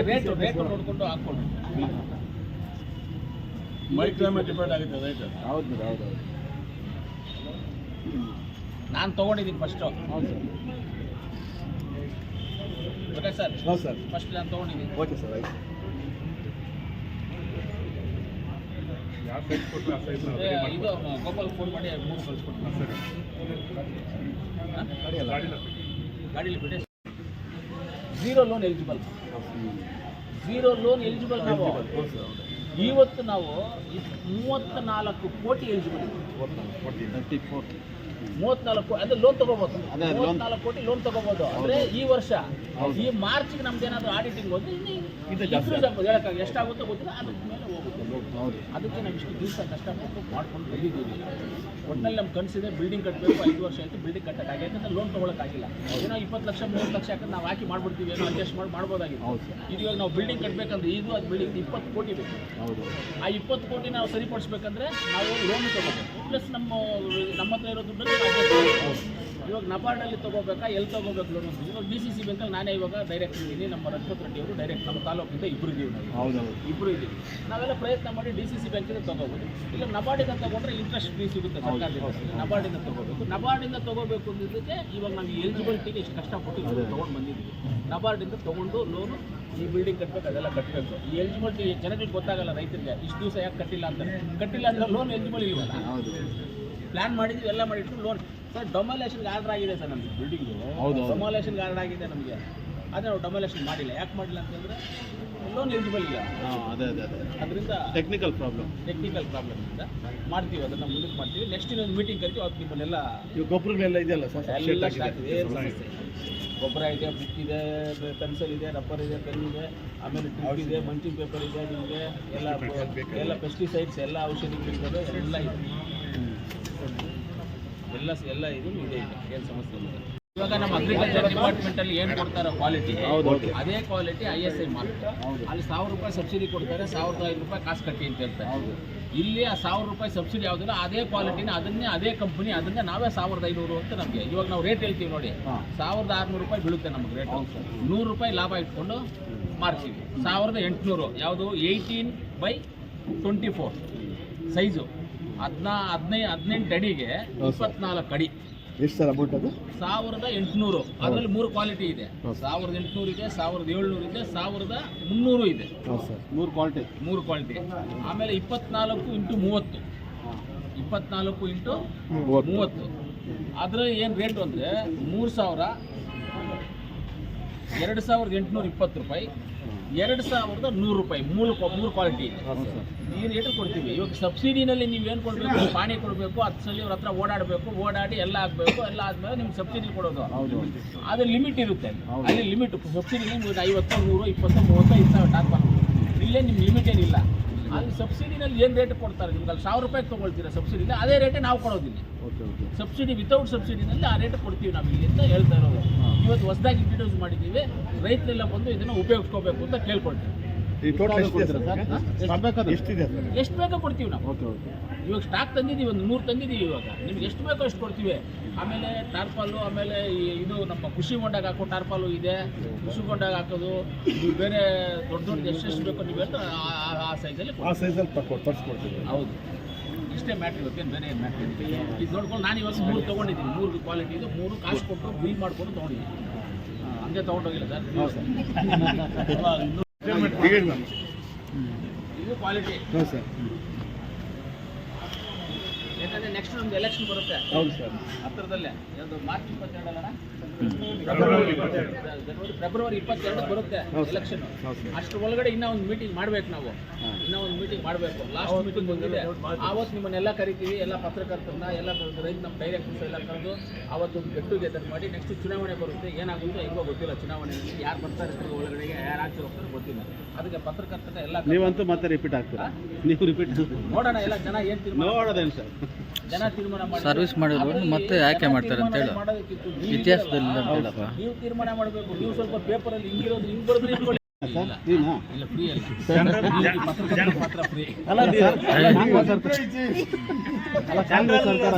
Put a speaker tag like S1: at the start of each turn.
S1: Rate ನೋಡ್ಕೊಂಡು ಹಾಕೊಳ್ಳಿ. Micro depend ಆಗುತ್ತೆ ರೈಟ್. ಹೌದು ಹೌದು. ನಾನು ತೊಗೊಂಡಿದ್ದೀನಿ ಫಸ್ಟು. ಹೌದು ಸರ್. Okay sir. ಹೌದು ಸರ್. ಫಸ್ಟ್ ನಾನು ತೊಗೊಂಡಿದ್ದೀನಿ. Okay sir. ಆಯ್ತು. ಯಾವ ಸೈಜ್ ಕೊಟ್ಟು ಆ ಸೈಜ್ ಇದು ಗೋಪಾಲ್ ಫೋನ್ ಮಾಡಿ 3 ಕಳಿಸ್ಕೊಡ್ತೀನಿ. ಸರಿ. ಗಾಡಿಯಲ್ಲಿ ಬಿಡಿ. Zero loan eligible. ನಾವು ಇವತ್ತು ನಾವು 34 ಕೋಟಿ ಎಲಿಜಿಬಲ್. 34 ಅಂದ್ರೆ ಲೋನ್ ತಗೋಬಹುದು. 34 ಕೋಟಿ ಲೋನ್ ತಗೋಬಹುದು. ಅಂದ್ರೆ ಈ ವರ್ಷ ಈ ಮಾರ್ಚ್ಗೆ ನಮ್ದು ಏನಾದ್ರು ಆಡಿಟಿಂಗ್ ಹೋದ್ರೆ ಹೇಳಕ್ಕಾಗ ಎಷ್ಟಾಗುತ್ತೋ ಗೊತ್ತಿಲ್ಲ, ಅದ್ರ ಮೇಲೆ ಹೋಗುತ್ತೆ. ಅದಕ್ಕೆ ನಾವು ಇಷ್ಟು ದಿವಸ ಕಷ್ಟಪಟ್ಟು ಮಾಡ್ಕೊಂಡು ಬಂದಿದ್ದೀವಿ. ಒಟ್ಟಿನಲ್ಲಿ ನಮ್ಮ ಕನಸಿದೆ ಬಿಲ್ಡಿಂಗ್ ಕಟ್ಟಬೇಕು. 5 ವರ್ಷ ಆಯಿತು ಬಿಲ್ಡಿಂಗ್ ಕಟ್ಟಕ್ಕಾಗಿ, ಯಾಕಂದ್ರೆ ಲೋನ್ ತೊಗೊಳಕ್ಕಾಗಿಲ್ಲ. ಏನೋ 20 ಲಕ್ಷ 30 ಲಕ್ಷ ಯಾಕಂದ್ರೆ ನಾವು ಹಾಕಿ ಮಾಡ್ಬಿಡ್ತೀವಿ, ಏನೋ ಅಡ್ಜಸ್ಟ್ ಮಾಡ್ಬೋದಾಗಿತ್ತು. ಇವಾಗ ನಾವು ಬಿಲ್ಡಿಂಗ್ ಕಟ್ಟಬೇಕಂದ್ರೆ ಇದು ಅದು ಬಿಲ್ಡಿಂಗ್ 20 ಕೋಟಿ ಬೇಕು. ಆ 20 ಕೋಟಿ ನಾವು ಸರಿಪಡಿಸ್ಬೇಕಂದ್ರೆ ನಾವು ಲೋನ್ ತೊಗೋಬೇಕು. ಪ್ಲಸ್ ನಮ್ಮ ಹತ್ರ ಇರೋ ದುಡ್ಡಲ್ಲಿ ಇವಾಗ ನಬಾರ್ಡಲ್ಲಿ ತೊಗೋಬೇಕಾ, ಎಲ್ಲಿ ತೊಗೋಬೇಕು ಲೋನ್ ಅಂತ. ಇವಾಗ DCC ಬ್ಯಾಂಕಲ್ಲಿ ನಾನೇ ಇವಾಗ ಡೈರೆಕ್ಟ್ ಇದ್ದೀನಿ. ನಮ್ಮ ರಘುಪತ್ ರೆಡ್ಡಿ ಅವರು ಡೈರೆಕ್ಟ್ ನಮ್ಮ ತಾಲೂಕಿಂದ ಇಬ್ಬರು ಇದ್ದೀವಿ. ಇಬ್ಬರು ಇದ್ದೀವಿ. ನಾವೆಲ್ಲ ಪ್ರಯತ್ನ ಮಾಡಿ DCC ಬ್ಯಾಂಕಿಂದ ತೊಗೋಬೋದು. ಇಲ್ಲ ನಬಾರ್ಡಿಂದ ತೊಗೊಂಡ್ರೆ ಇಂಟ್ರೆಸ್ಟ್ ಫ್ರೀ ಸಿಗುತ್ತೆ ಸರ್ಕಾರದಿಂದ. ನಬಾರ್ಡಿಂದ ತೊಗೋಬೇಕು. ನಬಾರ್ಡಿಂದ ತೊಗೋಬೇಕು ಅಂದಿದ್ದಕ್ಕೆ ಇವಾಗ ನಾವು ಎಲಿಜಿಬಿಲಿಟಿಗೆ ಇಷ್ಟು ಕಷ್ಟಪಟ್ಟು ತೊಗೊಂಡು ಬಂದಿದ್ದೀವಿ. ನಬಾರ್ಡಿಂದ ತೊಗೊಂಡು ಲೋನು ಈ ಬಿಲ್ಡಿಂಗ್ ಕಟ್ಟಬೇಕು, ಅದೆಲ್ಲ ಕಟ್ಟಬೇಕು. ಈ ಎಲಿಜಿಬಿಲಿಟಿ ಜನಗಳಿಗೆ ಗೊತ್ತಾಗಲ್ಲ ರೈತರಿಗೆ. ಇಷ್ಟು ದಿವಸ ಯಾಕೆ ಕಟ್ಟಿಲ್ಲ ಅಂದ್ರೆ ಲೋನ್ ಎಲಿಜಿಬಲ್ ಇಲ್ವಲ್ಲ. ಪ್ಲ್ಯಾನ್ ಮಾಡಿದ್ವಿ, ಎಲ್ಲ ಮಾಡಿಟ್ಟು ಲೋನ್. ಸರ್ ಡೊಮಲೇಷನ್ಗೆ ಆರ್ಡರ್ ಆಗಿದೆ ಸರ್ ನಮಗೆ ಬಿಲ್ಡಿಂಗು. ಡೊಮಲೇಷನ್ಗೆ ಆರ್ಡರ್ ಆಗಿದೆ ನಮಗೆ. ಆದರೆ ನಾವು ಡೊಮಲೇಷನ್ ಮಾಡಿಲ್ಲ. ಯಾಕೆ ಮಾಡಿಲ್ಲ ಅಂತಂದರೆ ಲೋನ್ ಎಲಿಜಿಬಲ್ ಇಲ್ಲ. ಅದರಿಂದ ಟೆಕ್ನಿಕಲ್ ಪ್ರಾಬ್ಲಮಿಂದ ಮಾಡ್ತೀವಿ. ಅದನ್ನು ಮುಂದಕ್ಕೆ ಮಾಡ್ತೀವಿ. ನೆಕ್ಸ್ಟ್ ಇನ್ನೊಂದು ಮೀಟಿಂಗ್ ಕರಿತೀವಿ. ಅವತ್ತು ನಿಮ್ಮನ್ನೆಲ್ಲ ಗೊಬ್ಬರಗಳೆಲ್ಲ ಇದೆಯಲ್ಲ ಸರ್, ಎಲ್ಲ ಗೊಬ್ಬರ ಇದೆ, ಬುಕ್ ಇದೆ, ಪೆನ್ಸಿಲ್ ಇದೆ, ರಬ್ಬರ್ ಇದೆ, ಪೆನ್ ಇದೆ, ಆಮೇಲೆ ಟ್ಯೂಬ್ ಇದೆ, ಮಂಚಿಂಗ್ ಪೇಪರ್ ಇದೆ, ನಿಮಗೆ ಎಲ್ಲ ಪೆಸ್ಟಿಸೈಡ್ಸ್ ಎಲ್ಲ ಔಷಧಿ ಬೇಕಾದ್ರೆ ಎಲ್ಲ ಇದೆ. ಎಲ್ಲ ಇದು ಇದೆ. ಏನು ಸಮಸ್ಯೆ ಇಲ್ಲ. ಇವಾಗ ನಮ್ಮ ಅಗ್ರಿಕಲ್ಚರ್ ಡಿಪಾರ್ಟ್ಮೆಂಟಲ್ಲಿ ಏನು ಕೊಡ್ತಾರೆ ಕ್ವಾಲಿಟಿ, ಅದೇ ಕ್ವಾಲಿಟಿ ISI ಮಾರ್ಕ್. ಅಲ್ಲಿ 1000 ರೂಪಾಯಿ ಸಬ್ಸಿಡಿ ಕೊಡ್ತಾರೆ, 1500 ರೂಪಾಯಿ ಕಾಸು ಕಟ್ಟಿ ಅಂತ ಹೇಳ್ತಾರೆ. ಇಲ್ಲಿ ಆ 1000 ರೂಪಾಯಿ ಸಬ್ಸಿಡಿ ಯಾವುದಿಲ್ಲ, ಅದೇ ಕ್ವಾಲಿಟಿನ ಅದೇ ಕಂಪನಿ ಅದನ್ನೇ ನಾವೇ 1500 ಅಂತ ನಮಗೆ. ಇವಾಗ ನಾವು ರೇಟ್ ಹೇಳ್ತೀವಿ ನೋಡಿ, 1600 ರೂಪಾಯಿ ಬೀಳುತ್ತೆ ನಮಗೆ ರೇಟ್. 100 ರೂಪಾಯಿ ಲಾಭ ಇಟ್ಕೊಂಡು ಮಾರ್ತೀವಿ. 1800 ಯಾವುದು 18/24 ಸೈಜು, 18 ಅಡಿಗೆ 24 ಅಡಿ.
S2: ಎಷ್ಟು ಸರ್ ಅಮೌಂಟ್ ಅದು?
S1: 1800. ಅದರಲ್ಲಿ 3 ಕ್ವಾಲಿಟಿ ಇದೆ. 1800 ಇದೆ, 1700 ಇದೆ, 1300 ಇದೆ. 3 ಕ್ವಾಲಿಟಿ. ಆಮೇಲೆ 24x30. 24x30. ಅದರಲ್ಲಿ ಏನು ರೇಟು ಅಂದರೆ 3000, 2820 ರೂಪಾಯಿ, 2100 ರೂಪಾಯಿ. 3 ಕ್ವಾಲಿಟಿ ಇದೆ. ಈ ರೇಟಲ್ಲಿ ಕೊಡ್ತೀವಿ. ಇವಾಗ ಸಬ್ಸಿಡಿನಲ್ಲಿ ನೀವೇನು ಕೊಡಬೇಕು, ಪಾಣಿ ಕೊಡಬೇಕು, 10 ಸಲ ಅವ್ರ ಹತ್ರ ಓಡಾಡಿ ಎಲ್ಲ ಆಗಬೇಕು. ಎಲ್ಲ ಆದಮೇಲೆ ನಿಮ್ಗೆ ಸಬ್ಸಿಡಿ ಕೊಡೋದು. ಅದು ಲಿಮಿಟ್ ಇರುತ್ತೆ. ಅಲ್ಲಿ ಲಿಮಿಟ್ ಸಬ್ಸಿಡಿ ನಿಮ್ಗೆ 50, 100, 20, 30 ಇಂಥವು ಟಾಪ್. ಇಲ್ಲೇ ನಿಮ್ಮ ಲಿಮಿಟ್ ಏನಿಲ್ಲ. ಅಲ್ಲಿ ಸಬ್ಸಿಡಿನಲ್ಲಿ ಏನು ರೇಟ್ ಕೊಡ್ತಾರೆ ನಿಮ್ಗೆ, ಅಲ್ಲಿ 1000 ರೂಪಾಯಿ ತೊಗೊಳ್ತೀರಾ ಸಬ್ಸಿಡಿನ, ಅದೇ ರೇಟೇ ನಾವು ಕೊಡೋದಿಲ್ಲ. ಸಬ್ಸಿಡಿ ವಿತೌಟ್ ಸಬ್ಸಿಡಿನಲ್ಲಿ ಆ ರೇಟ್ ಕೊಡ್ತೀವಿ ನಾವು ಇಲ್ಲಿ ಅಂತ ಹೇಳ್ತಾ ಇರೋದು. ಇವತ್ತು ಹೊಸದಾಗಿ ಇಂಟ್ರೊಡ್ಯೂಸ್ ಮಾಡಿದ್ದೀವಿ. ರೈತರೆಲ್ಲ ಬಂದು ಇದನ್ನು ಉಪಯೋಗಿಸ್ಕೋಬೇಕು ಅಂತ ಕೇಳ್ಕೊಳ್ತೀವಿ. ಎಷ್ಟು ಬೇಕೋ ಕೊಡ್ತೀವಿ ನಾವು. ಇವಾಗ ಸ್ಟಾಕ್ ತಂದಿದ್ದೀವಿ, ಒಂದು 100 ತಂದಿದ್ದೀವಿ. ಇವಾಗ ನಿಮ್ಗೆ ಎಷ್ಟು ಬೇಕೋ ಅಷ್ಟು ಕೊಡ್ತೀವಿ. ಆಮೇಲೆ ಟಾರ್ಪಾಲು, ಆಮೇಲೆ ಇದು ನಮ್ಮ ಕೃಷಿ ಹೊಂಡಾಗ ಹಾಕೋ ಟಾರ್ಪಾಲು ಇದೆ. ಕೃಷಿ ಹೊಂಡಾಗ ಹಾಕೋದು ನೀವು ಬೇರೆ ದೊಡ್ಡ ಎಷ್ಟು ಬೇಕೋ ನೀವು ಹೇಳ್ತಾ ಆ ಸೈಜಲ್ಲಿ ತರಿಸ್ಕೊಡ್ತೀವಿ. ಹೌದು, ಇಷ್ಟೇ ಮ್ಯಾಟ್ರ್. ಇವತ್ತೇನು ಬೇರೆ ಏನು ಮ್ಯಾಟ್ರ್ ಇದೆ. ಇದು ನೋಡ್ಕೊಂಡು ನಾನು ಇವಾಗ 3 ತೊಗೊಂಡಿದ್ದೀನಿ. 3 ಕ್ವಾಲಿಟಿ ಇದು. 3 ಕಾಸು ಕೊಟ್ಟು ಬಿಲ್ ಮಾಡಿಕೊಂಡು ತೊಗೊಂಡಿದ್ದೀನಿ. ಹಂಗೆ ತೊಗೊಂಡೋಗಿಲ್ಲ ಸರ್. ಇದು ಕ್ವಾಲಿಟಿ. ಯಾಕಂದರೆ ನೆಕ್ಸ್ಟ್ ನಮ್ದು ಎಲೆಕ್ಷನ್ ಬರುತ್ತೆ. ಹೌದು ಸರ್. ಹತ್ತಿರದಲ್ಲೇ ಮಾರ್ಚ್ 22 ಅಲ್ಲ, ಫೆಬ್ರವರಿ 22 ಬರುತ್ತೆ ಎಲೆಕ್ಷನ್. ಅಷ್ಟು ಒಳಗಡೆ ಇನ್ನೂ ಒಂದು ಮೀಟಿಂಗ್ ಮಾಡಬೇಕು ನಾವು. ಲಾಸ್ಟ್ ಮೀಟಿಂಗ್ ಬಂದಿದೆ. ಆವತ್ತು ನಿಮ್ಮನ್ನೆಲ್ಲ ಕರಿತೀವಿ. ಎಲ್ಲ ಪತ್ರಕರ್ತರನ್ನ, ಎಲ್ಲ ರೈತ ನಮ್ಮ ಡೈರೆಕ್ಟರ್ಸ್ ಎಲ್ಲ ಕರೆದು ಆವತ್ತು ಒಂದು ಗೆಟ್ ಟುಗೆದರ್ ಮಾಡಿ. ನೆಕ್ಸ್ಟ್ ಚುನಾವಣೆ ಬರುತ್ತೆ. ಏನಾಗುತ್ತೋ ಹೆಂಗೋ ಗೊತ್ತಿಲ್ಲ. ಚುನಾವಣೆಯಲ್ಲಿ ಯಾರು ಬರ್ತಾರೆ ಒಳಗಡೆಗೆ, ಯಾರು ಆಚೆ ಹೋಗ್ತಾರೆ ಗೊತ್ತಿಲ್ಲ. ಅದಕ್ಕೆ ಪತ್ರಕರ್ತರ ಎಲ್ಲ
S2: ನೀವಂತೂ ಮತ್ತೆ ರಿಪೀಟ್ ಆಗ್ತೀರಾ? ನೀವು ರಿಪೀಟ್
S1: ನೋಡೋಣ. ಎಲ್ಲ ಜನ ಏನು ತೀರ್ಮಾನ ಜನ ತೀರ್ಮಾನ ಮಾಡಿ
S3: ಸರ್ವಿಸ್ ಮಾಡಿದ್ರು ಮತ್ತೆ ಯಾಕೆ ಮಾಡ್ತಾರೆ ಅಂತ ಹೇಳಿ
S1: ಮಾಡೋದಕ್ಕಿತ್ತು. ನೀವು ತೀರ್ಮಾನ ಮಾಡಬೇಕು. ನೀವು ಸ್ವಲ್ಪ ಪೇಪರಲ್ಲಿ ಹಿಂಗಿರೋದು ಹಿಂಗೆ ಬರೆದ್ರೆ
S2: ಸರ್ ಫ್ರೀನಾ
S1: ಇಲ್ಲ ಫ್ರೀ ಅಲ್ಲ ಪತ್ರಕರ್ತರ ಮಾತ್ರ ಫ್ರೀ
S2: ಅಲ್ಲ ಕಾಂಗ್ರೆಸ್ ಸರ್ಕಾರ